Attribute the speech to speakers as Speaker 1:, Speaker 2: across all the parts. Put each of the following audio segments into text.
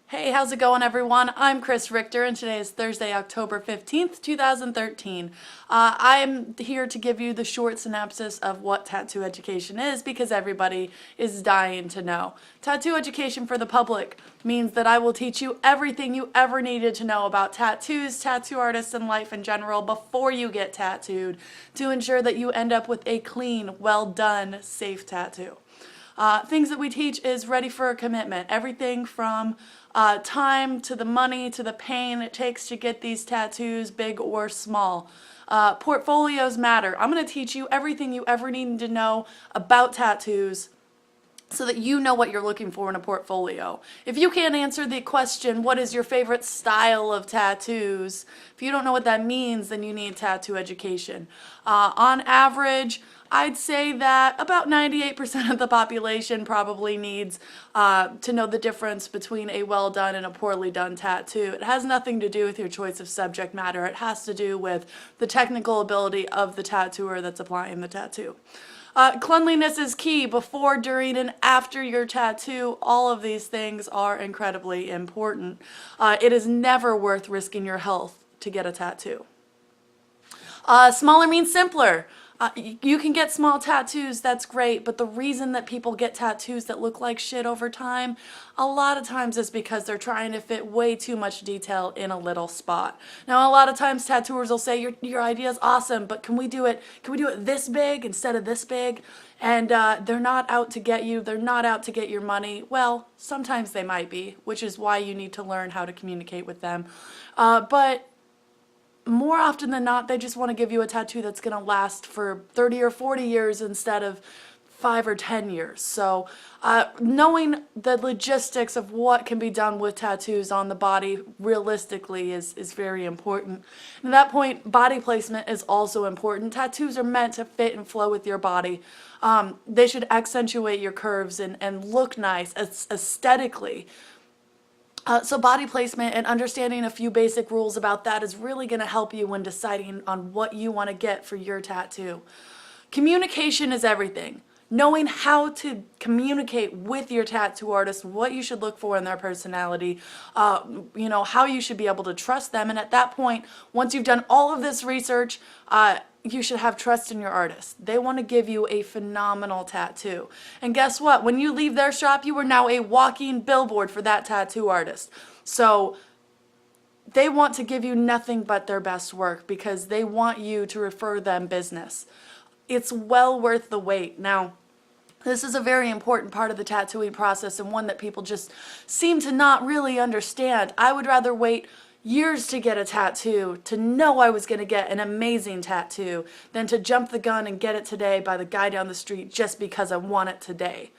Speaker 1: Hey, how's it going, everyone? I'm Kris Richter, and today is Thursday, October 15th, 2013. I'm here to give you the short synopsis of what tattoo education is because everybody is dying to know. Tattoo education for the public means that I will teach you everything you ever needed to know about tattoos, tattoo artists, and life in general before you get tattooed to ensure that you end up with a clean, well-done, safe tattoo. Things that we teach is ready for a commitment. Everything from time to the money to the pain it takes to get these tattoos, big or small. Portfolios matter. I'm going to teach you everything you ever need to know about tattoos so that you know what you're looking for in a portfolio. If you can't answer the question, what is your favorite style of tattoos? If you don't know what that means, then you need tattoo education. On average, I'd say that about 98% of the population probably needs to know the difference between a well done and a poorly done tattoo. It has nothing to do with your choice of subject matter. It has to do with the technical ability of the tattooer that's applying the tattoo. Cleanliness is key before, during, and after your tattoo. All of these things are incredibly important. It is never worth risking your health to get a tattoo. Smaller means simpler. You can get small tattoos, that's great, but the reason that people get tattoos that look like shit over time, a lot of times is because they're trying to fit way too much detail in a little spot. Now, a lot of times tattooers will say, your idea is awesome, but can we do it this big instead of this big? And they're not out to get you, they're not out to get your money. Well, sometimes they might be, which is why you need to learn how to communicate with them. But more often than not, they just want to give you a tattoo that's going to last for 30 or 40 years instead of 5 or 10 years. So knowing the logistics of what can be done with tattoos on the body realistically is very important. And at that point, body placement is also important. Tattoos are meant to fit and flow with your body. They should accentuate your curves and look nice aesthetically. So body placement and understanding a few basic rules about that is really going to help you when deciding on what you want to get for your tattoo. Communication is everything. Knowing how to communicate with your tattoo artist, what you should look for in their personality, how you should be able to trust them. And at that point, once you've done all of this research, you should have trust in your artist. They want to give you a phenomenal tattoo. And guess what? When you leave their shop, you are now a walking billboard for that tattoo artist. So they want to give you nothing but their best work because they want you to refer them business. It's well worth the wait. Now, this is a very important part of the tattooing process and one that people just seem to not really understand. I would rather wait years to get a tattoo, to know I was going to get an amazing tattoo, than to jump the gun and get it today by the guy down the street just because I want it today.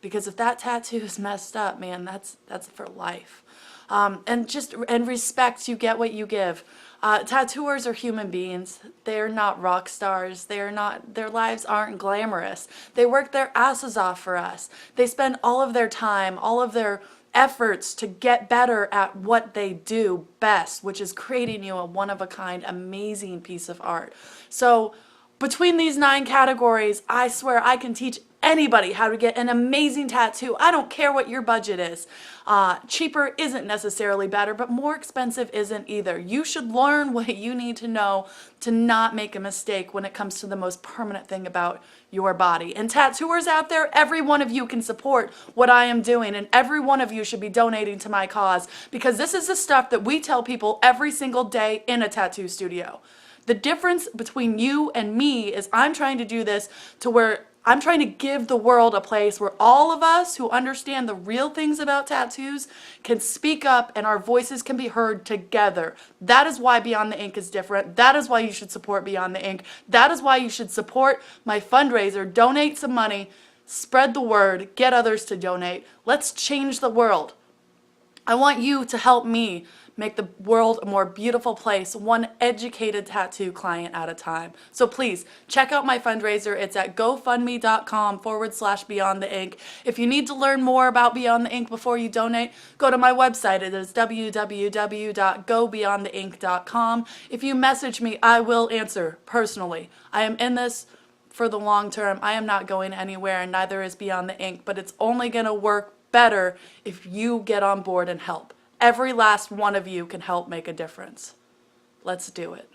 Speaker 1: Because if that tattoo is messed up, man, that's for life. And respect, you get what you give. Tattooers are human beings. They're not rock stars. Their lives aren't glamorous. They work their asses off for us. They spend all of their time, all of their efforts to get better at what they do best, which is creating you a one-of-a-kind, amazing piece of art. So between these 9 categories, I swear I can teach anybody how to get an amazing tattoo. I don't care what your budget is. Cheaper isn't necessarily better, but more expensive isn't either. You should learn what you need to know to not make a mistake when it comes to the most permanent thing about your body. And tattooers out there, every one of you can support what I am doing, and every one of you should be donating to my cause, because this is the stuff that we tell people every single day in a tattoo studio. The difference between you and me is I'm trying to do this to where I'm trying to give the world a place where all of us who understand the real things about tattoos can speak up and our voices can be heard together. That is why Beyond the Ink is different. That is why you should support Beyond the Ink. That is why you should support my fundraiser. Donate some money, spread the word, get others to donate. Let's change the world. I want you to help me make the world a more beautiful place, one educated tattoo client at a time. So please, check out my fundraiser. It's at gofundme.com/Beyond the Ink. If you need to learn more about Beyond the Ink before you donate, go to my website. It is www.gobeyondtheink.com. If you message me, I will answer personally. I am in this for the long term. I am not going anywhere, and neither is Beyond the Ink, but it's only going to work better if you get on board and help. Every last one of you can help make a difference. Let's do it.